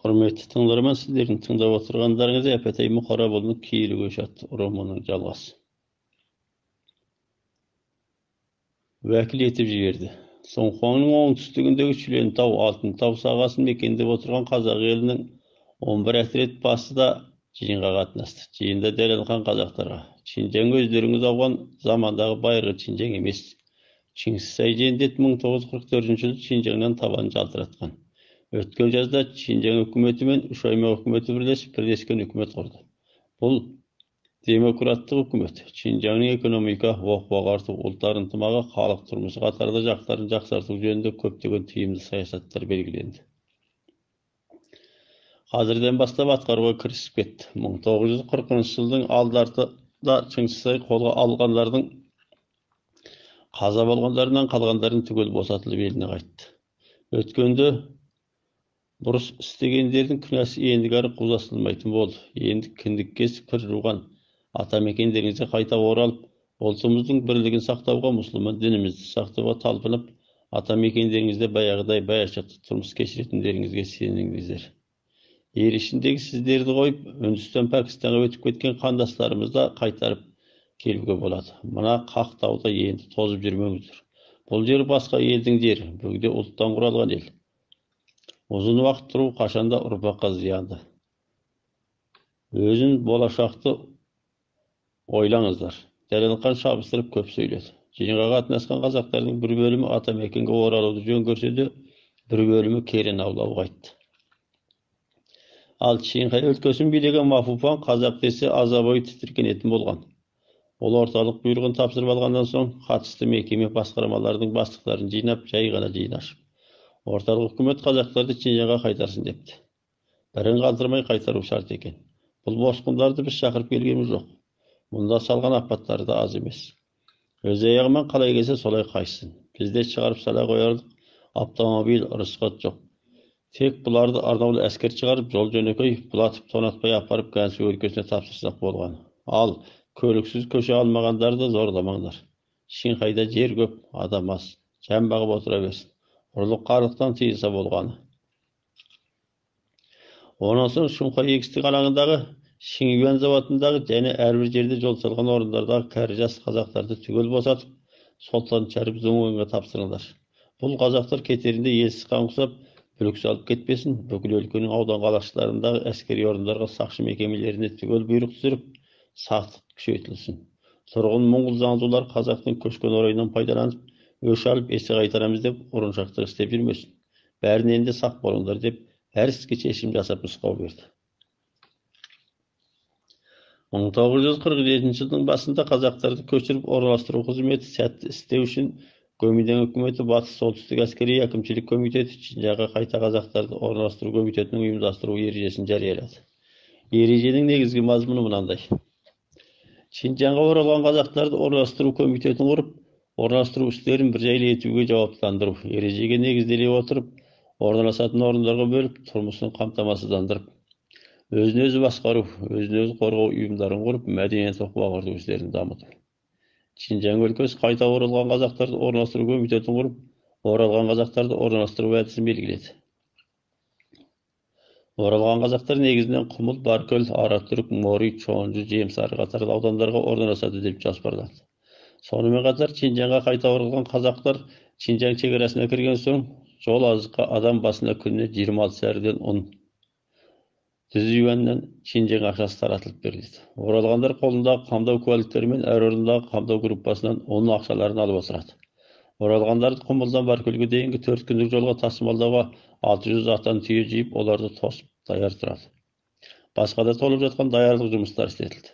Құрметті тыңдарман, сіздердің тыңдап отырғандарыңыз Әпетей Қарабұлының Киелі көші атты романының жалғасы. Уәкіл етіп жіберді. Соңхуаңның оңтүстігіндегі Шүлентау, Алтынтау сағасын мекендеп отырған қазақ елінің 11 әсірет басы да жиынға қатынасты. Жиында дәлелхан қазақтарға: Чинжаң өздеріңіз ауған замандағы байырғы Чинжаң емес. Чингисхай жендет 1944 жылы Чинжаңнан табан жалтыратқан. Өткен жазда Чинжаң үкіметі мен үш аймақ үкіметі бірлескен үкімет құрды. Бұл демократтық үкімет Чинжаңның экономика, оқу-ағарту, ұлттар ынтымағы, халық тұрмысы қатарлы жақтарын жақсарту жөнінде көптеген тиімді саясаттар белгіленді. Қазірден бастап атқаруға кірісіп кетті. 1940 жылдың алдарында Чингисхай қолға алғандардың қаза болғандарынан қалғандарын түгел босатылып еліне қайтты. Өткенде бұрыс істегендердің күнәсі ендігәрі қузастырылмайтын болды. Енді кіндік кесіп кір жуған атамекендеріңізге қайта оралып, ұлтымыздың бірлігін сақтауға, мұсылман дінімізді сақтауға талпынып, атамекендеріңізде баяғыдай баяшатты тұрмыс кешіретіндеріңізге сеніңіздер. Ел ішіндегі сіздерді қойып, Үндістан, Пәкістанға өтіп кеткен қандастарымызды қайтарып келуге болады. Мына қақтауда енді тозып жүрмеңіздер. Бұл жер басқа елдің жері, бөгде ұлттан құралған ел. Uzun vaqt тұру қашанда ұрпаққа зиянды. Өзін болашақты ойлаңыздар. Дәлелхан шабыстырып көп сөйледі. Жиынға қатынасқан қазақтардың бір бөлімі атамекенге оралуды жөн көрсе де, бір бөлімі керен аулауға айтты. Ал Чинхай өлкесін билеген Мафуфан қазақ десе аза бойы тітіркенетін болған. Ол орталық бұйрығын тапсырып алғаннан соң қатысты мекеме басқармалардың бастықтарын жинап, жай ғана жиын ашып, орталық үкімет қазақтарды Чинжаңға қайтарсын депті. Бірін қалдырмай қайтару шарт екен. Бұл босқындарды біз шақырып келгеніміз жоқ. Мұнда салған апаттары да аз емес. Өз аяғымен қалай келсе солай қайсын. Бізде шығарып сала қоярлық автомобиль, рұқсат жоқ. Тек бұларды арнаулы әскер шығарып, жол жөнекей бұлатып тонатпай апарып Гансу өлкесіне тапсырсақ болған. Ал көліксіз көше алмағандарды зорламаңдар. Чинхайда жер көп, адам аз. Жан бағып отыра берсін. Ұрлық қарлықтан тыйылса болғаны. Онан соң Шұңқай егістік алаңындағы Шингюан заводындағы және әрбір жерде жол салған орындардағы кәрі жас қазақтарды түгел босатып, Солтан Шәріп Зоңғанға тапсырыңдар. Бұл қазақтар кетерінде елсіз қаңғысап, бүлік салып кетпесін, бүкіл өлкенің аудан қалашыларындағы әскери орындарға, сақшы мекемелеріне түгел бұйрық түсіріп, сақтық күшейтілсін. Тұрғын моңғол заңдылар қазақтың көшкен орайынан пайдаланып, өш алып есе қайтарамыз деп ұрыншақтық істеп жүрмесін. Бәрінен де сақ болыңдар деп әр іске шешім жасап нұсқау берді. 1947 жылдың басында қазақтарды көшіріп орналастыру қызметі сәтті істеу үшін Гоминдан үкіметі батыс солтүстік әскери әкімшілік комитеті Чинжаңға қайта қазақтарды орналастыру комитетінің ұйымдастыру ережесін жариялады. Ереженің негізгі мазмұны мынандай: Чинжаңға оралған қазақтарды орналастыру комитетін құрып, орналастыру істерін бір жайлы етуге жауаптандыру. Ережеге негізделе отырып, орналасатын орындарға бөліп, тұрмысын қамтамасыздандырып, өзін-өзі басқару, өзін-өзі қорғау ұйымдарын құрып, мәдениет оқу-ағарту істерін дамыту. Чинжаң өлкесі қайта оралған қазақтарды орналастыру комитетін құрып, оралған қазақтарды орналастыру әдісін белгіледі. Оралған қазақтар негізінен Құмыл, Баркөл, Аратүрік, Мори, Чонжу, Жемсары қатарлы аудандарға орналасады деп жоспарланды. Сонымен қатар Чинжаңға қайта оралған қазақтар Чинжаң шекарасына кірген соң жол азыққа адам басына күніне 26 сәріден 10 юаннан Чинжаң ақшасы таратылып берілді. Оралғандар қолындағы қамдау куәліктерімен әр орындағы қамдау группасынан оның ақшаларын алып отырады. Оралғандарды Құмылдан Баркөлге дейінгі 4 күндік жолға тасымалдауға 600 аттан түйе жиып, оларды тосып даяр тұрады. Басқа да толып жатқан даярлық жұмыстар істетілді.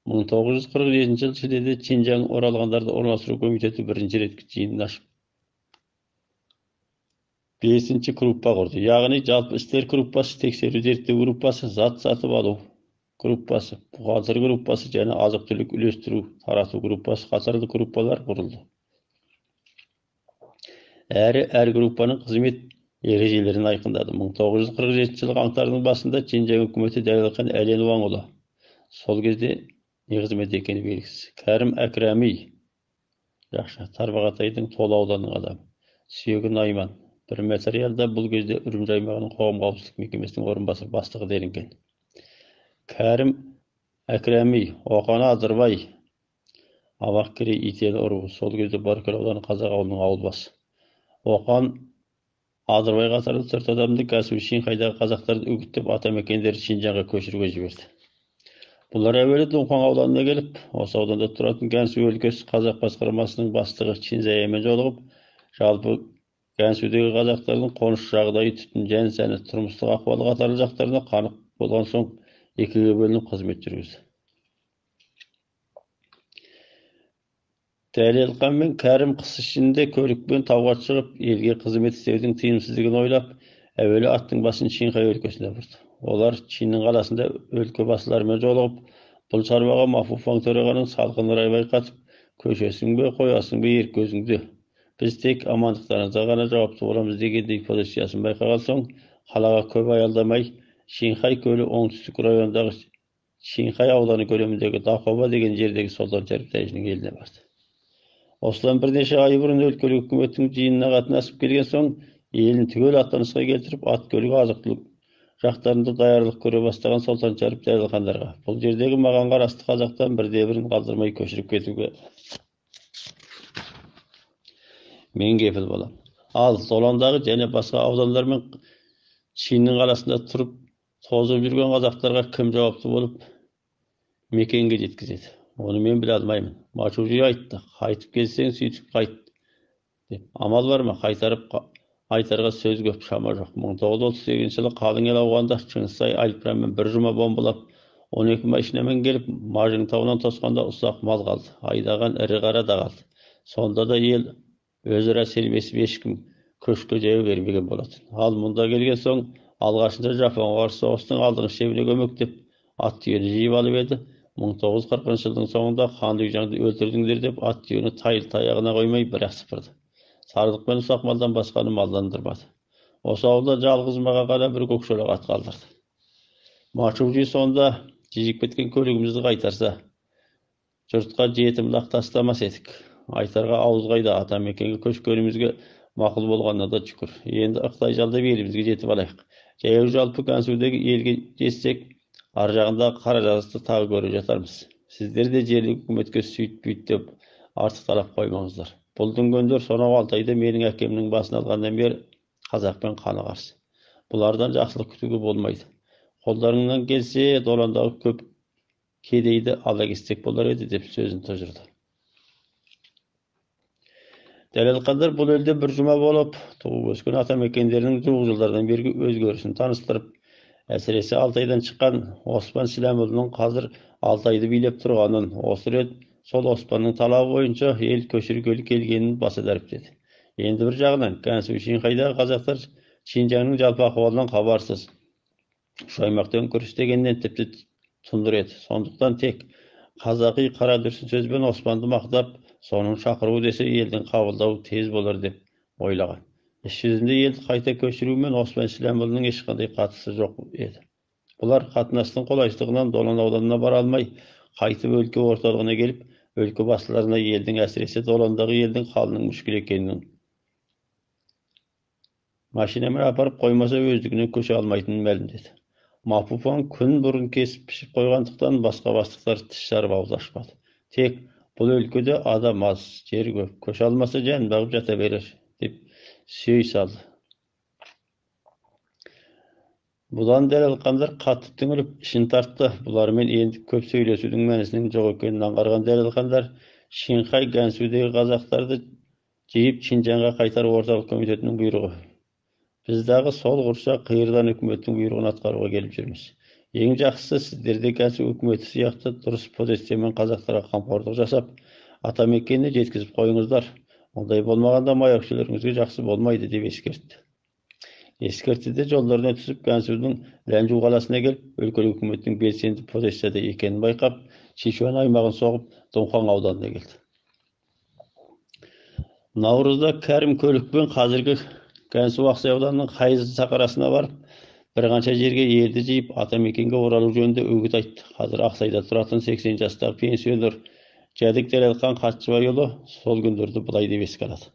1947 жыл шілдеде Чинжаң оралғандарды орналастыру комитеті бірінші рет жиынын ашып, 5-ші группа құрды. Яғни жалпы істер группасы, тексеру зерттеу группасы, зат сатып алу группасы, бухгалтер группасы және азық-түлік үлестіру, тарату группасы қатарлы группалар құрылды. Әр группаның қызмет ережелерін айқындады. 1947 жылы қаңтардың басында Чинжаң үкіметі Дәлелхан Әлен-Уаңұлы, сол кезде не қызмет екені белгісіз, Кәрім Әкрәми, Тарбағатайдың Тола ауданының адамы, Сүйегі Найман, Bir materialda бұл кезде Үрімжі аймағының қоғам қауіпсіздік мекемесінің орынбасар бастығы делінген. Кәрім Әкрәми, Оқан Адырбай, Абақкерей итені ұру. Сол кезде Баркөл ауданы Қазақ ауылының ауыл басы. Оқан Адырбай қатарлы 4 адамды кәсіби Шанхайдағы қазақтарды үгіттеп атамекендерді Шинжаңға көшіруге жіберді. Бұлар әуелі Дунхан ауданына келіп, осы ауданда тұратын Gansu өлкесі қазақ басқармасының бастығы Чинзаямен жолығып, жалпы Gansu'дегі қазақтардың қоныс жағдайы, түтін жән сәні, тұрмыстық ахуалы қатарлы жақтарына қанық болған соң екіге бөлініп қызмет жүргізді. Дәлелқан мен Кәрім қыс ішінде көлікпен тауға шығып, елге қызмет істеудің тиімсіздігін ойлап, әуелі аттың басын Шинхай өлкесіне бұрды. Олар Чиннің қаласында өлке басыларымен жолығып, бұл шаруаға Мафуфаң төрағаның салқын рай байқатып, көшесің бе, қоясың бе, ерік өзіңде. Біз тек амандықтарыңызға ғана жауапты боламыз дегендей позициясын байқаған соң, қалаға көп аялдамай, Шинхай көлі оңтүстік райондағы Шинхай ауданы көлеміндегі Дақоба деген жердегі Солтан Шәріптәйшінің еліне барды. Осыдан бірнеше ай бұрын өлкелік үкіметтің жиынына қатынасып келген соң, елін түгел аттанысқа келтіріп, ат көлік азық-түлік жақтарында даярлық көре бастаған Солтан Шәріп Дәлелхандарға бұл жердегі маған қарасты қазақтан бірде-бірін қалдырмай көшіріп кетуге мен кепіл боламын. Ал Соландағы және басқа аудандар мен Чиннің қаласында тұрып тозып жүрген қазақтарға кім жауапты болып мекенге жеткізеді? Оны мен біле алмаймын. Мачужи айтты, қайтып келсең сөйтіп қайт деп. Амал бар ма? Айтарға сөз көп, шама жоқ. 1938 жылы қалың ел ауғанда Шыңғыстай Альпірамен бір жұма бомбалап, 12 машинамен келіп, Мажың тауынан тосқанда ұсақ мал қалды. Айдаған ірі қара да қалды. Сонда да ел өзара селбесіп ешкім көшке жаяу бермеген болатын. Ал мұнда келген соң, алғашында Жапонға қарсы соғыстың алдыңғы шебіне көмектеп, ат түйені жиып алып еді. 1940 жылдың соңында Хандүйжаңды өлтірдіңдер деп ат түйені таяғына қоймай бір-ақ сыпырды. Сарылық пен ұсақ малдан басқаны малдандырмады. Осы ауылда жалғыз маған ғана бір көкшолақ ат қалдырды. Мачужи сонда жежік кеткен көлігімізді қайтарса, жұртқа жетім лақ тастамас едік. Айтарға ауыз қайда, атамекенге көшкенімізге мақұл болғанына да шүкір. Енді ықтай жалдап елімізге жетіп алайық. Жаяу жалпы Gansu'дегі елге жетсек, ар жағында қара жазықты тағы көріп жатармыз. Сіздер де жерлік үкіметке сөйт-бүйт деп артық талап қоймаңыздар. Бұл дүнгендер сонау Алтайда менің әкемнің басын алғаннан бері қазақпен қаны қарсы. Бұлардан жақсылық күтуге болмайды. Қолдарыңнан келсе, Доландағы көп кедейді ала кестек болар еді деп сөзін тұжырды. Дәлелқандар бұл елде бір жұма болып, туып өскен атамекендерінің жуық жылдардан бергі өзгерісін таныстырып, әсіресе Алтайдан шыққан Оспан Сіләмұлының қазір Алтайды билеп тұрғанын, осы рет сол Оспанның талабы бойынша ел көшіргелі келгенін баса дәріптеді. Енді бір жағынан Gansu Шинхайдағы қазақтар Шинжаңның жалпы ахуалынан хабарсыз. Şu аймақтан көрістегеннен тіпті тұндыр еді. Сондықтан тек қазақи қара дүрсін сөзбен Оспанды мақтап, соның шақыру десе елдің қабылдауы тез болар деп ойлаған. Іс жүзінде елді қайта көшірумен Оспан Сіләмұлының ешқандай қатысы жоқ еді. Бұлар қатынастың қолайсыздығынан Долан ауданына бара алмай, қайтып өлке орталығына келіп, өлке басыларына елдің, әсіресе Доландағы елдің қалының мүшкіл екенін машинамен апарып қоймаса өздігінен көше алмайтынын мәлімдеді. Мафуфаң күн бұрын кесіп пішіп қойғандықтан басқа бастықтар тіс жарып ауыз ашпады. Тек бұл өлкеде адам аз, жер көп, көше алмаса жан бағып жата берер деп сүй салды. Бұдан Дәлелқандар қатты түңіліп, ішін тартты. Бұлармен енді көп сөйлесудің мәнісінің жоқ екенін аңғарған Дәлелқандар Шинхай Gansu'дегі қазақтарды жиып Шинжаңға қайтару орталық комитетінің бұйрығы. Біздағы сол құрса қиырдан үкіметтің бұйрығын атқаруға келіп жүрміз. Ең жақсысы сіздерде Gansu үкіметі сияқты дұрыс позициямен қазақтарға қамқорлық жасап, атамекеніне жеткізіп қойыңыздар. Ондай болмағанда майоршілеріңізге жақсы болмайды деп ескертті. Ескертіде жолдарына түсіп Gansu'ның Ләнжу қаласына келіп, өлкелік үкіметтің белсенді позицияда екенін байқап, Сичуан аймағын соғып, Дунхан ауданына келді. Наурызда Кәрім көлікпен қазіргі Gansu Ақсай ауданының Қайызы сақарасына барып, бір қанша жерге елді жиып, атамекенге оралу жөнінде үгіт айтты. Қазір Ақсайда тұратын 80 жастағы пенсионер Жәдік Дәлелқан Қатшыбайұлы сол күндерді былай деп еске алады.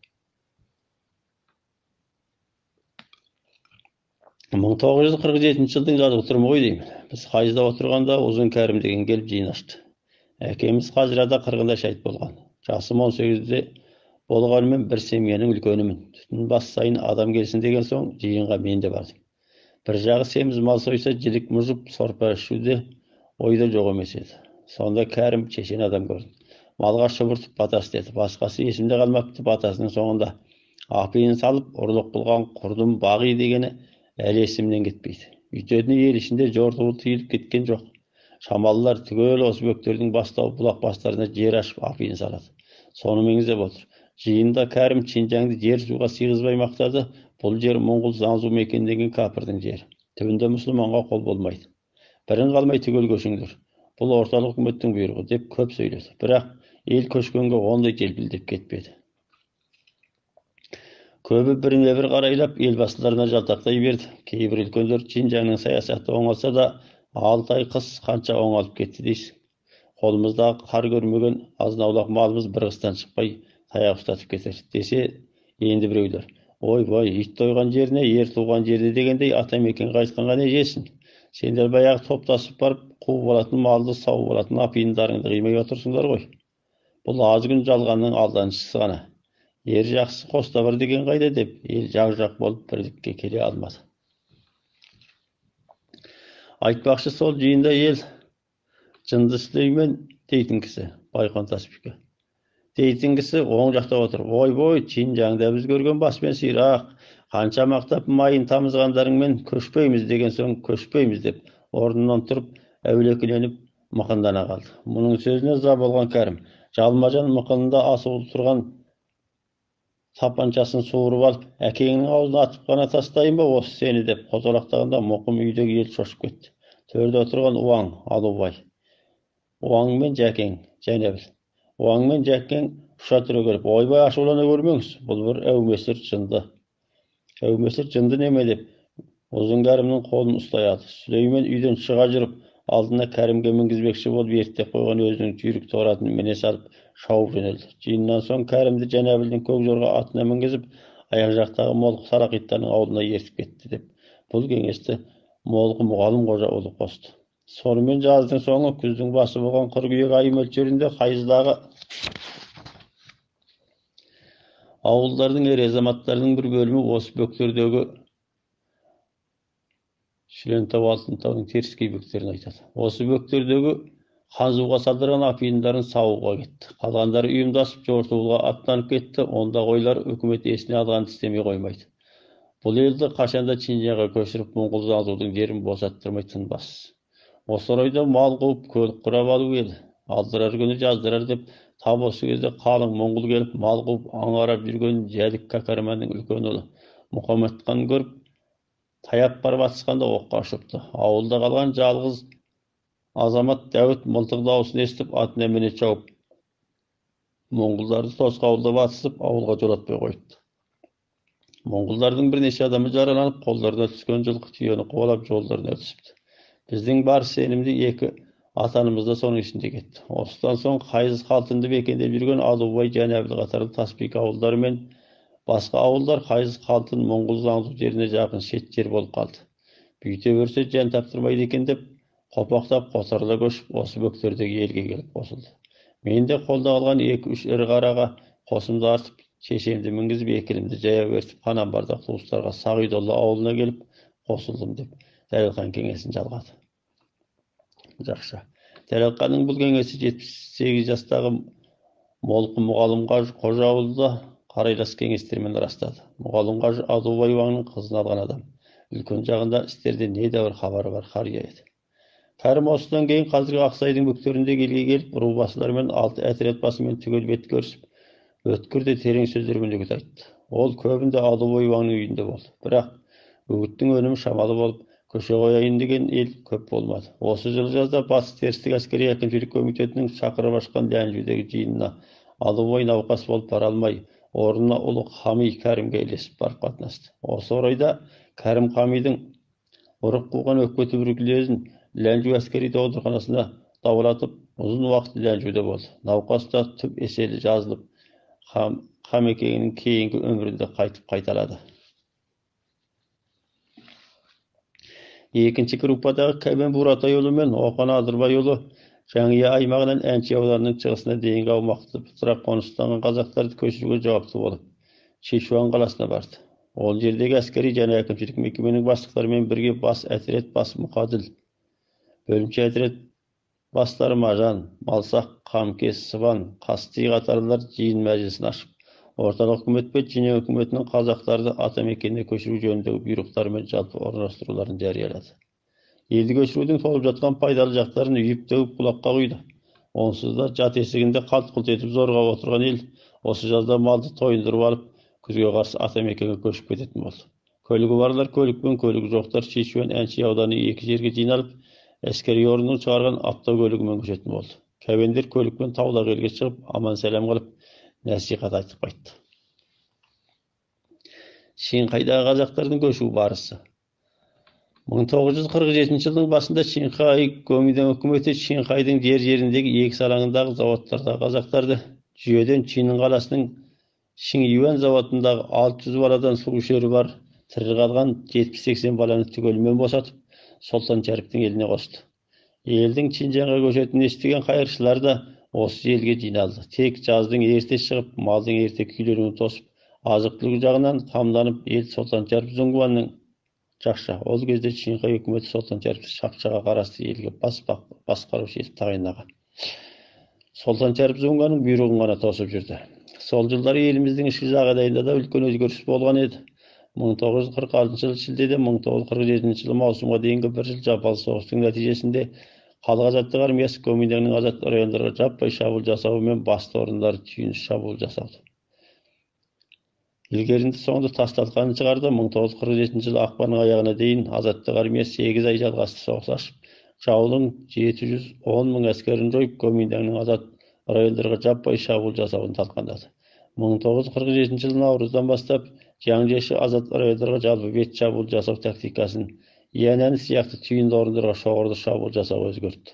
1947 жылдың жазғы тұрымы ғой деймін. Біз қайызда отырғанда Ұзын Кәрім деген келіп жиын ашты. Әкеміз Қазірада 40-да шәйт болған. Жасым 18-де болғанымен бір семьяның үлкенімін. Түтін бас сайын адам келсін деген соң жиынға мен де бардым. Bir жағы семіз мал сойса, жілік мұжып, сорпа ішуде ойда жоқ емес еді. Сонда Кәрім шешен адам көрді. Малға шұбыртып батас деді. Басқасы есімде қалмапты. Батасының соңында апиын салып, ұрлық қылған құрдым бағи дегені әлі есімнен кетпейді. Үйтетін ел ішінде жортуыл тиіліп кеткен жоқ. Шамалылар түгел осы бөктердің бастау бұлақ бастарына жер ашып апиын салады. Соны меңзеп отыр. Жиында Кәрім Чинжаңды жер суға сыйғызбай мақтады. Бұл жер Моңғол Заңзу мекендеген кәпірдің жері. Түбінде мұсылманға қол болмайды. Бірін қалмай түгел көшіңдер. Бұл орталық үкіметтің бұйрығы деп көп сөйледі. Бірақ ел көшкенге ондай желпілдеп кетпеді. Көбі біріне бір қарайлап елбасыларына жалтақтай берді. Кейбір үлкендер Чинжаңның саясаты оңалса да, 6 ай қыс қанша оңалып кетті дейсің. Қолымыздағы қар көрмеген азынаулақ малымыз бір қыстан шықпай таяқ ұстатып кетер десе, енді біреулер: ой, ит тойған жеріне ер туған жерде дегендей атамекен қайтқанға не жесін? Сендер баяғы топтасып барып, қуып алатын малды, сауып алатын апиындарыңды қимай отырсыңдар ғой. Бұл аз күн жалғанның алданышысы ғана. Ер жақсы қоста бар деген қайда деп, ел жақ болып бірлікке келе алмады. Айтпақшы, сол жиында ел Жынды Сүлеймен дейтін кісі, Байқан Таспикі дейтін кісі оң жақта отыр. Ой, Чинжаңда біз көрген баспен сирақ, қанша мақтап майын тамызғандарыңмен көшпейміз деген соң көшпейміз деп, орнынан тұрып, әулекіленіп мықындана қалды. Мұның сөзіне ыза болған Кәрім жалма-жан мықынында асулы тұрған тапаншасын суырып алып, әкеңнің аузына атып қана тастайын ба осы сені деп қозалақтағанда мұқым үйдегі ел шошып кетті. Төрде отырған Уаң, Алубай, Уаң мен Жәкең, Жәнәбіл. Уаң мен Жәкең ұша түрегеліп: ойбай, ашулана көрмеңіз, бұл бір әумесір жынды. Әумесір жынды неме деп Ұзын Кәрімнің қолын ұстай алды. Сүлеймен үйден шыға жүріп, алдына Кәрімге мінгізбекші болып ерттеп қойған өзінің жүйрік торатын міне салып шауып жөнелді. Жиыннан соң Кәрімді Жәнәбілдің көк жорға атына мінгізіп, аяқ жақтағы молқы сарақиттардың аулына ертіп кетті деп, бұл кеңесті молқы мұғалым Қожаұлы қосты. Сонымен жаздың соңы күздің басы болған қыркүйек айы мөлшерінде қайыздағы ауылдардың ер азаматтарының бір бөлімі осы бөктердегі Шілентау Алтынтаудың теріскей бөктерін айтады. Осы бөктердегі Ханзуға салдырған апиындарын сауға кетті. Қалғандары ұйымдасып жортуылға аттанып кетті. Онда қойлар үкімет есіне алған істемей қоймайды. Бұл елді қашанда Чинжаңға көшіріп, Моңғол Заңзудың жерін босаттырмай тынбас. Осы орайда мал қуып, көлік құрап алу еді. Алдырар күні жаздырар деп, тап осы кезде қалың моңғол келіп, мал қуып аңырап жүрген Жәдік Кәкәрманның үлкен ұлы Мұхаммедхан көріп, таяп барып атысқанда оққа ұшыпты. Ауылда қалған жалғыз азамат Дәуіт мылтық дауысын естіп, атына міне шауып, моңғолдарды тосқауылдап атысып, ауылға жолатпай қойыпты. Моңғолдардың бірнеше адамы жараланып, қолдарына түскен жылқы түйені қуалап жолдарына түсіпті. Біздің бар сенімді екі атанымыз да соның ішінде кетті. Осыдан соң қайыз қалтынды мекендеп жүрген Алубай, Жәнәбіл қатарлы Таспик ауылдары мен басқа ауылдар қайыз қалтын Моңғол Заңзу жеріне жақын шет жер болып қалды. Бүйте берсе жан таптырмайды екен деп, қопақтап қосарыла көшіп, осы бөктердегі елге келіп қосылды. Мен де қолда қалған 2-3 ірі қараға қосымды артып, шешемді мінгізіп, екілімді жая берсіп, Қанамбарда туыстарға Сағидолла ауылына келіп қосылдым деп Дәлелхан кеңесін жалғады. Жақсы. Дәлелханның бұл кеңесі 78 жастағы молқы мұғалым Қожаұлы қарайлас кеңестермен растады. Мұғалым Алубай Уаңның қызын алған адам. Үлкен жағында істерде недәуір хабары бар қария еді. Кәрім осыдан кейін қазіргі Ақсайдың бөктерінде елге келіп, рубасылармен 6 әтрет басымен түгел бет көрісіп, өткірде терең сөздермен үгіт айтты. Ол көбінде Алубай Уаңның үйінде болды. Бірақ үгіттің өнімі шамалы болып, көше қояйын деген ел көп болмады. Осы жылы жазда Батыс терістік әскери әкімшілік комитетінің шақырып ашқан Ләнжудегі жиынына Алубай науқас болып бара алмай, орнына ұлы Қами Кәрімге ілесіп барып қатынасты. Осы орайда Кәрім Қамидің ұрық қуған өкпе туберкулезін Ләнжу әскери ауруханасына дауалатып, ұзын уақыт Ләнжуде болды. Науқаста түп еселі жазылып, Қамекеңнің кейінгі өмірінде қайтып қайталады. Екінші группадағы Кәмен Бурата yolu мен Оқан Адырба yolu Жаңия аймағынан Әнши ауданының шығысына дейінгі аумақты бытырақ қоныстанған қазақтарды көшіруге жауапты болып, Шишуан қаласына барды. Ол жердегі әскери және әкімшілік мекеменің бастықтарымен бірге бас әтірет бас Мұқаділ, бөлімше әтірет бастары Мажан, Малсақ, Қамкес, Сыбан, Қасти қатарлылар жиын мәжілісін ашып, орталық үкімет пен Женеу үкіметінің қазақтарды атамекеніне көшіру жөніндегі бұйрықтары мен жалпы орналастыруларын жариялады. Елді көшірудің толып жатқан пайдалы жақтарын үйіп-төгіп құлаққа құйды. Онсыз да жат есігінде қалт-құлт етіп зорға отырған ел осы жазда малды тойындырып алып, күзге қарсы атамекенге көшіп кететін болды. Көлігі барлар көлікпен, көлігі жоқтар Шишуан Әнши ауданы екі жерге жиналып, әскери орынның шығарған аттау көлігімен көшетін болды. Кәбендер көлікпен таулық елге шығып, аман сәлем қылып, насихат айтып қайтты. Шыңқайдағы қазақтардың көшу барысы. 1947 жылдың басында Шыңқай Коминтерн үкіметі Шыңқайдың жер-жеріндегі егіс алаңындағы заводтардағы қазақтарды жүйеден Чиның қаласының Шыңюан заводындағы 600 баладан су ішері бар тірі қалған 70-80 баланы түгелімен босатып, Солтан Шәріптің еліне қосты. Елдің Чинжанға көшетінін естіген қайыршылар да осы елге жиналды. Тек жаздың ерте шығып, малдың ерте күйлерін тосып, азық-түлік жағынан қамданып, ел Солтан Шәріп Зунгуанның жақша. Ол кезде Шыңқай үкіметі Солтан Шәріп Шақшаға қарасты елге басқарушы етіп тағайындаған. Солтан Шәріп Зунгуанның бұйрығын ғана тосып жүрді. Сол жылдары еліміздің ішкі жағдайында да үлкен өзгеріс болған еді. 1946 жылы шілдеде 1947 жылы маусымға дейінгі бір жыл жапалы соғыстың нәтижесінде халық азаттық армиясы Коминтерннің азат райондарға жаппай шабуыл жасауы мен басты орындары түйініш шабуыл жасады. Илгерінді соңында Тасталқанын шығарды. 1947 жылы ақпанның аяғына дейін азаттық армиясы 8 ай жалғасты соғыс ашып, жаудың 710 мың әскерін жойып, Коминтерннің азат райондарға жаппай шабуыл жасауын талқандады. 1947 жылы наурыздан бастап Жаңжеші азат райондарға жалпы бет шабуыл жасау тактикасын Янәні сияқты түйінді орындарға шоғырды шабуыл жасауға өзгертті.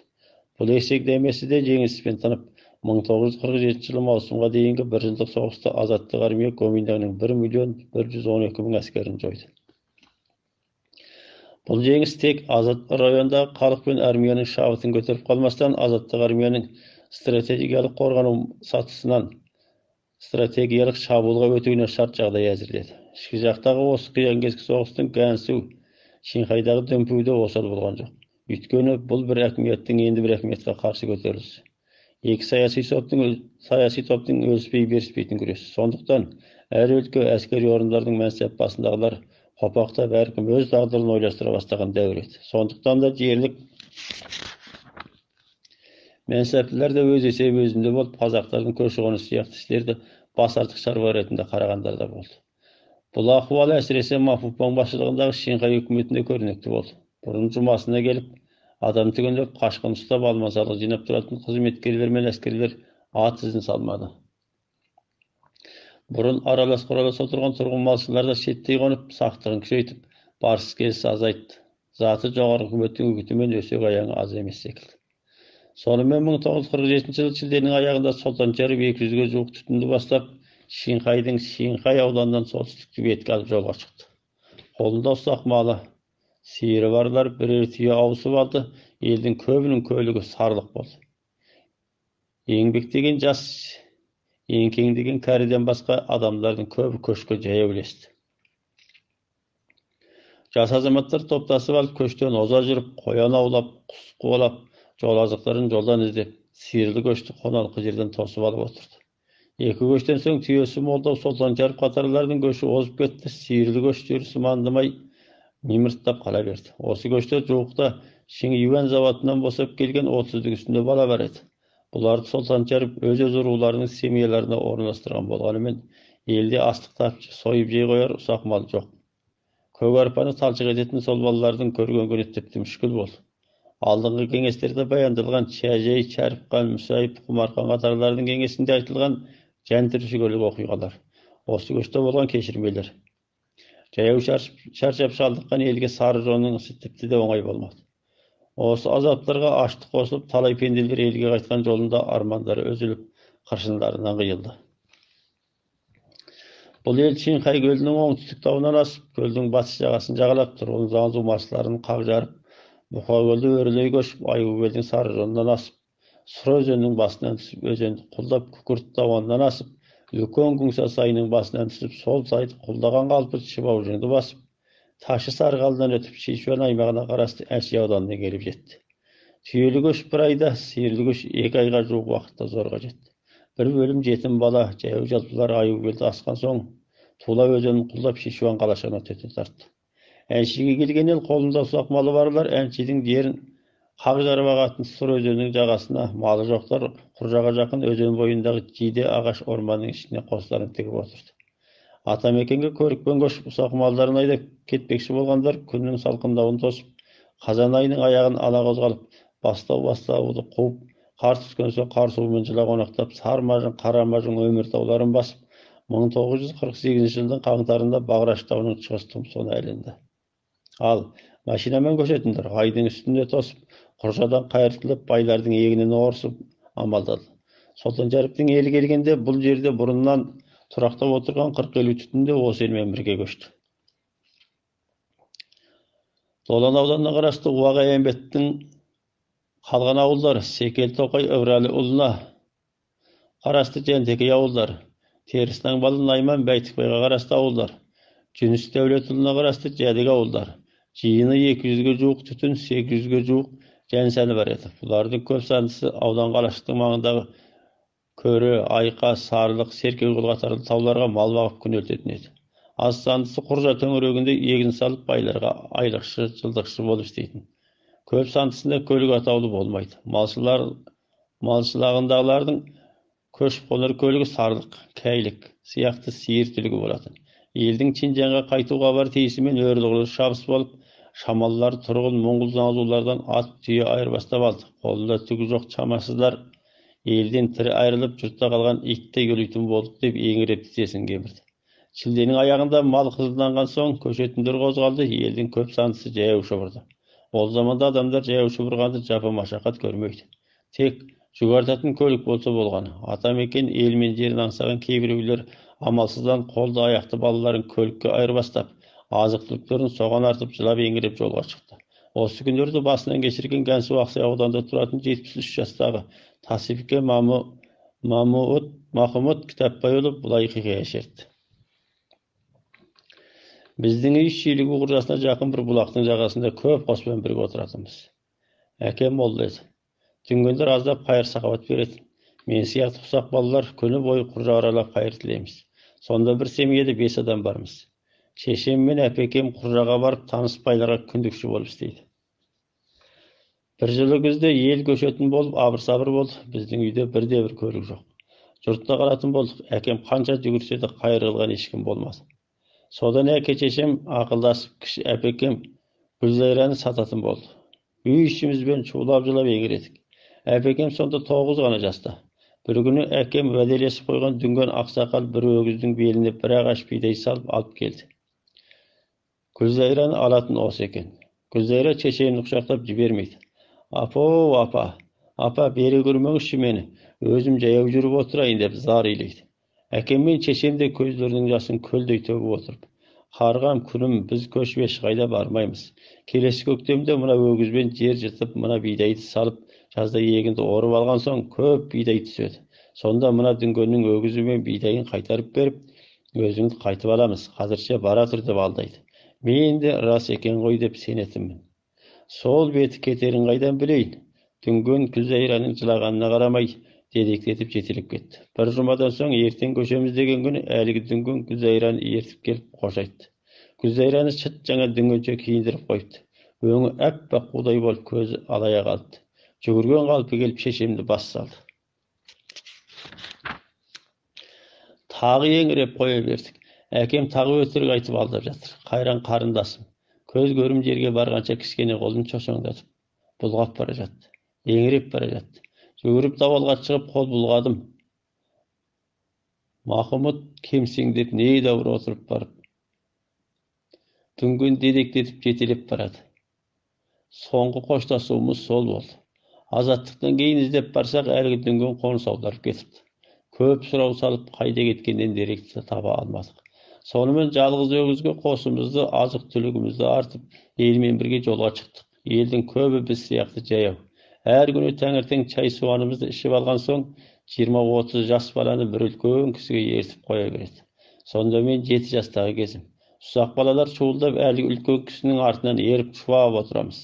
Бұл есептемесі де жеңіспен тынып, 1947 жылы маусымға дейінгі бір жылдық соғыста азаттық армия Коминтерннің 1.112.000 әскерін жойды. Бұл жеңіс тек азат райондағы халық пен армияның шабытын көтеріп қалмастан, азаттық армияның стратегиялық қорғану сатысынан стратегиялық шабуылға өтуіне шарт жағдай әзірледі. Ішкі жақтағы осы қиян-кескі соғыстың Гансу, Шыңқайдағы дүмпуі де осал болған жоқ. Өйткені бұл бір әкіметтің енді бір әкіметке қарсы көтерілісі. Екі саяси топтың өліспей беріспейтін күресі. Сондықтан әр өлке әскери орындардың мәнсап басындағылар қопақтап әркім өз тағдырын ойластыра бастаған дәуір еді. Сондықтан да жерлік мәнсаптылар да өз есебі өзінде болып, қазақтардың көші-қоны сияқты істерді бас артық шаруа ретінде қарағандар да болды. Бұл ахуал әсіресе Махмұтбаң басшылығындағы Шыңқай үкіметінде көрнекті болды. Бұрын жұмасына келіп, адам түгендеп, қашқын ұстап, алмасалық жинап тұратын қызметкерлер мен әскерлер ат ізін салмады. Бұрын аралас-құралас отырған тұрғын малшылар да шеттей қонып, сақтығын күшейтіп, барыс-келіс азайтты. Заты жоғары үкіметтің үгітімен өсек аяңы аз емес секілді. Сонымен 1947 жылы шілденің аяғында Солтан Шәріп 200-ге жуық түтінді бастап, Шыңқайдың Шыңқай ауданынан солтүстікке бетке алып жолға шықты. Қолында ұсақ малы, сиыры барлар бірер түйе ауысып алды. Елдің көбінің көлігі сарлық болды. Еңбектеген жас, еңкеңдеген кәріден басқа адамдардың көбі көшке жаяу ілесті. Жас азаматтар топтасып алып көштен оза жүріп, қоян аулап, құс қуалап, жол азықтарын жолдан іздеп, сиырлы көшті қоналқы жерден тосып алып отырды. Екі көштен соң түйесі молдау Солтан Шәріп қатарлардың көші озып кетті. Сиырлы көш жүрісі мандымай мимырттап қала берді. Осы көште жуықта Шыңюан заводынан босап келген 30-дің үстінде бала бар еді. Бұларды Солтан Шәріп өз руларының семьяларына орналастырған болғанымен, елде астық тапшы, сойып жей қояр ұсақ мал жоқ. Көк арпаны талшық ететін сол балалардың көрген күні тіпті мүшкіл болды. Алдыңғы кеңестерде баяндалған Шәжей, Шәріпқан, Мүсайып, Құмарқан қатарлардың кеңесінде айтылған жан түршігерлік оқиғалар. Осы көште болған кешірмелер. Жаяу шаршап шалдыққан елге сары жонның ісі тіпті де оңай болмады. Осы азаптарға аштық қосылып, талай пенделер елге қайтқан жолында армандары үзіліп, қыршындарынан қиылды. Бұл ел Чинхай көлінің оңтүстік тауынан асып, көлдің батыс жағасын жағалап тұр. Оның заңзу масларын қақ жарып, Мұқа көлді өрлей көшіп, Айгүл көлдің сары жолынан асып, Сұр өзенінің басынан түсіп, өзенді құлдап, Күкірт тауынан асып, үлкен Күңса сайының басынан түсіп, сол сайды құлдаған қалпы Шыбаужыңды басып, Ташы Сарғалыдан өтіп, Шишуан аймағына қарасты Әши ауданына келіп жетті. Түйелі көш бір айда, сиырлы көш 2 айға жуық уақытта зорға жетті. Bir bölüm жетім бала, жаяу жалпылар Айгүл көлді асқан соң, Тула өзенін құлдап Шишуан қалашығына төте тартты. Әншіге келген ел қолында ұсақ малы барлар әншінің дерін қақ жарып ағатын Сұр өзенінің жағасына, малы жоқтар Құржаға жақын өзен бойындағы жиде ағаш орманның ішіне қостарын тігіп отырды. Атамекенге көрікпен көшіп ұсақ малдарын айдап кетпекші болғандар күннің салқындауын тосып, қазан айының аяғын ала қозғалып, бастауды қуып, қар түскен соң қар суымен жыла қонақтап, Сармажын, Қарамажын өмір тауларын басып, 1948 жылдың қаңтарында Бағраш тауының шығыс тұмсығына ілінді. Ал машинамен көшетіндер айдың үстінде тосып, Құржадан қайыртылып, байлардың егінін орысып амалдады. Сұлтаншәріптің елі келгенде бұл жерде бұрыннан тұрақтап отырған 40-50 түтінде осы елмен бірге көшті. Долан ауданына қарасты Уаға Әмбеттің қалған ауылдары Секел Тоқай Өврәлі ұлына қарасты Жентекей ауылдары, Терістің балы Найман Бәйтікбайға қарасты ауылдар, Жүніс Дәулетұлына қарасты Жәдік ауылдар. Жиыны 200-ге жуық түтін, 800-ге жуық жәнсәні бар еді. Бұлардың көп сандысы аудан қалашықтың маңындағы Көрі, Айқа, Сарылық, Серкегүл қатарлы тауларға мал бағып күн өлтетін еді. Аз сандысы Құржа төңірегінде егін салып байларға айлықшы, жылдықшы болып істейтін. Көп сандысында көлік атаулы болмайды. Малшылағындағылардың көшіп қонар көлігі Сарылық, Кәйлік сияқты сиыр түлігі болатын. Елдің Чинжанға қайтуға бар тиісімен өрліғылы шабыс болып, шамалылар тұрғын мұңғыл заңзулардан ат түйе айырбастап алды. Қолында түгі жоқ шамасыздар елден тірі айырылып, жұртта қалған итте өлейтін болдық деп еңіреп тізесін кемірді. Шілденің аяғында мал қызылданған соң көшетіндер қозғалды, елдің көп сандысы жаяу шұбырды. Ол заманда адамдар жаяу шұбырғанды жапа машақат көрмейді. Тек жүк артатын көлік болса болғаны. Атамекен ел мен жерін аңсаған кейбіреулер амалсыздан қолды аяқты балаларын көлікке айырбастап, азық-түліктерін соған артып жылап еңіреп жолға шықты. Осы күндерді басынан кешірген Гәнсу Ақсай ауданында тұратын 73 жастағы Тасифке Махмұт Кітапбайұлы бұлай хикая шертті. Біздің үй Шилігу Құржасына жақын бір бұлақтың жағасында көп қоспен бірге отыратынбыз. Әкем молда еді. Түнгендер аздап қайыр сақауат беретін. Мен сияқты ұсақ балалар күні бойы Құржа аралап қайыр тілейміз. Сонда бір семьеде 5 адам бармыз. Шешем мен әпекем Құржаға барып таныс байларға күндікші болып істейді. Bir жылы күзде ел көшетін болып, абыр-сабыр болды. Біздің үйде бірде-бір көлік жоқ. Жұртта қалатын болдық. Әкем қанша жүгірсе де қайыр қылған ешкім болмады. Содан әке-шешем ақылдасып, кіші әпекем Гүлзайраны сататын болды. Үй ішімізбен шулап жылап еңіредік. Әпекем сонда 9 ғана жаста. Bir күні әкем уәделесіп қойған дүнген ақсақал бір өгіздің беліне бір ағаш бидай салып алып келді. Гүлзайраны алатын осы екен. Гүлзайра шешемді құшақтап жібермейді. Апа, бері көрмеңізші мені. Өзім жаяу жүріп отырайын деп зар илейді. Әкем мен шешем де көздерінің жасын көлдей төгіп отырып, қарғам күнім, біз көшіп ешқайда бармаймыз. Келесі көктемде мына өгізбен жер жыртып, мына бидайды салып, жазда егінді орып алған соң көп бидай түседі. Сонда мына дүнгеннің өгізі мен бидайын қайтарып беріп, өзіңді қайтып аламыз. Қазірше бара тұр деп алдайды. Мен де рас екен ғой деп сенетінмін. Сол беті кетерін қайдан білейін. Дүнген Гүлзайраның жылағанына қарамай дедектетіп жетелеп кетті. Bir жұмадан соң ертең көшеміз деген күні әлгі дүнген Гүлзайраны ертіп келіп қош айтты. Гүлзайраны шыт жаңа дүнгенше киіндіріп қойыпты. Өңі әппақ қудай болып көзі алая қалды. Жүгірген қалпы келіп шешемді бас салды. Тағы еңіреп қоя бердік. Әкем тағы өтірік айтып алдап жатыр. Қайран қарындасым. Көз көрім жерге барғанша кішкене қолын шошаңдатып, бұлғап бара жатты. Еңіреп бара жатты. Жүгіріп давалға шығып қол бұлғадым. Махмұт кемсеңдеп не дауыр отырып барып. Дүнген дедектетіп жетелеп барады. Соңғы қоштасуымыз сол болды. Азаттықтан кейін іздеп барсақ, әлгі дүнген қоныс аударып кетіпті. Көп сұрау салып, қайда кеткеннен деректі таба алмадық. Sonымен жалғыз өгізге қосымызды, азық-түлігімізді артып, елмен бірге жолға шықтық. Елдің көбі біз сияқты жаяу. Әр күні таңертең чай суанымызды ішіп алған соң, 20-30 жас баланы бір үлкен кісіге ертіп қоя береді. Сонда мен 7 жастағы кезім. Ұсақ балалар шуылдап, әлгі үлкен кісінің артынан еріп шуап отырамыз.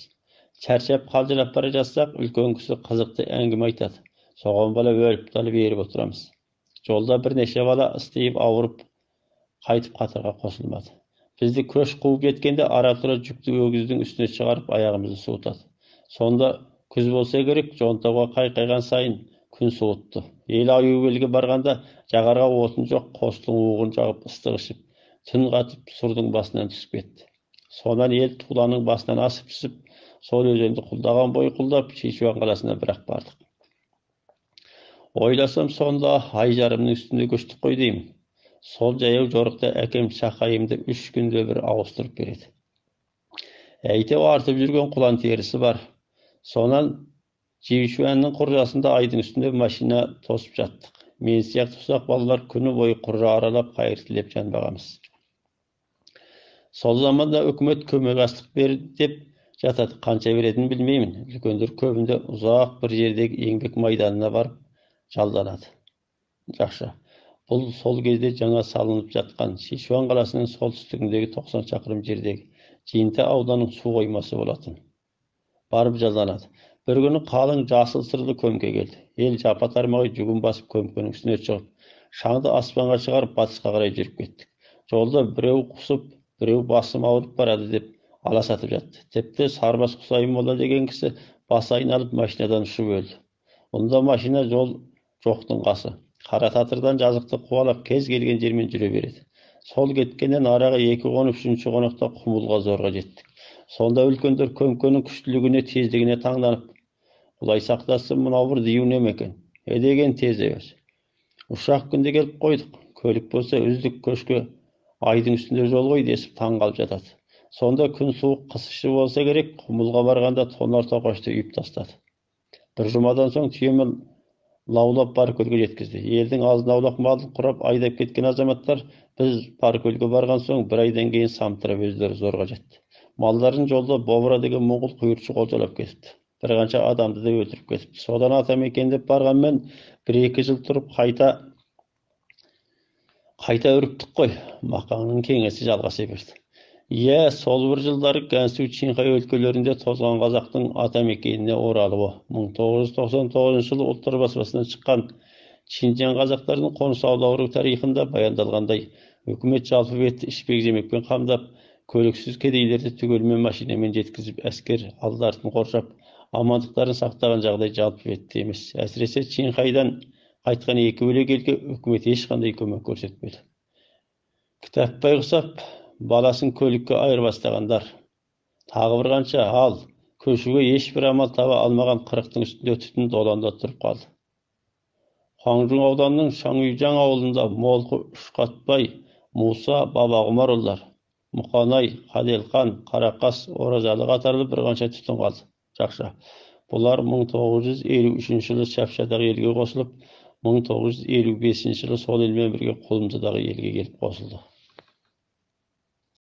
Чаршап қалжырап бара жатсақ, үлкен кісі қызықты әңгіме айтады. Соған бала өліп-талып еріп отырамыз. Жолда бірнеше бала ыстиып ауырып, қайтып қатарға қосылмады. Бізді көш қуып жеткенде ара-тұра жүкті өгіздің үстіне шығарып аяғымызды суытады. Сонда күз болса керек, жонтауға қайқайған сайын күн суытты. Ел аюбелге барғанда жағарға отын жоқ, қостың уығын жағып ыстық ішіп, түн қатып сұрдың басынан түсіп кетті. Сонан ел Туланың басынан асып түсіп, сол өзенді құлдаған бойы құлдап, Шишуан қаласына бірақ бардық. Ойласам сонда ай жарымның үстінде көштік қой деймін. Сол жаяу жорықта әкем шақайымды 3 күнде бір ауыстырып береді. Әйтеу артып жүрген құлан терісі бар. Сонан Шишуанның құржасында айдың үстінде машина тосып жаттық. Мен сияқты ұсақ балалар күні бойы құржа аралап қайыр тілеп жан бағамыз. Сол заманда үкімет көмек астық берді деп жатады. Қанша беретінін білмеймін. Үлкендер көбінде ұзақ бір жердегі еңбек майданына барып жалданады. Жақсы. Бұл сол кезде жаңа салынып жатқан Шишуан қаласының солтүстігіндегі 90 шақырым жердегі Жиынта ауданның су қоймасы болатын. Барып жалданады. Bir күні қалың жасыл сырлы көмке келді. Ел жапа тармағай жүгін басып көмкенің үстіне шығып, шаңды аспанға шығарып батысқа қарай жүріп кеттік. Жолда біреу құсып, біреу басым ауырып барады деп аласатып жатты. Тіпті Сарбас Құсайын молда деген кісі басы айналып машинадан ұшып өлді. Онда машина жол жоқтың қасы. Қара татырдан жазықты қуалап кез келген жермен жүре береді. Сол кеткеннен араға 2 қонып 3-ші қонақта құмылға зорға жеттік. Сонда үлкендер көмкенің күштілігіне, тездігіне таңданып, Құдай сақтасын, мынау бір диюне екен. Деген тез емес. Ұшақ күнде келіп қойдық. Көлік болса үздік көшке айдың үстінде жол ғой десіп таң қалып жатады. Сонда күн суық, қыс іші болса керек, құмылға барғанда тонар тоқашты үйіп тастады. Bir жұмадан соң түйемен лаулап Паркөлге жеткізді. Елдің азын аулақ малын құрап айдап кеткен азаматтар біз Паркөлге барған соң 1 айдан кейін самтырап өздері зорға жетті. Малдарын жолда Бобра деген моңғол құйыршы қолжалап кетіпті. Bir qancha адамды да өлтіріп кетіпті. Содан Атамекен деп барғанмен 1-2 жыл тұрып қайта үріктік қой. Мақаңның кеңесі жалғаса берді. Сол бір жылдары Гансу, Чинхай өлкелерінде тозған қазақтың Атамекеніне оралуы. 1999 жылы ұлттар баспасынан шыққан Шинжан қазақтарының қоныс аудару тарихында баяндалғандай, үкімет жалпы бетті ішпек жемекпен қамдап, көліксіз кедейлерді түгелмен машинамен жеткізіп, әскер алды-артын қоршап, амандықтарын сақтаған жағдай жалпы бетті емес. Әсіресе Чинхайдан қайтқан 2 өлек елге үкімет ешқандай көмек көрсетпеді. Кітапбай құсап, баласын көлікке айырбастағандар. Тағы бір қанша ал, көшуге ешбір амал таба алмаған 40-тың үстінде түтін доланда тұрып қалды. Хаңжун ауданының Шаңюйжан ауылында Молқы Үшқатбай, Муса, Бабағұмарұлдар, Мұқанай, Қаделқан, Қарақас, Оразалы қатарлы бір қанша түтін қалды. Жақсы. Бұлар 1953 жылы Шапшадағы елге қосылып, 1955 жылы сол елмен бірге Құлымсыдағы елге келіп қосылды.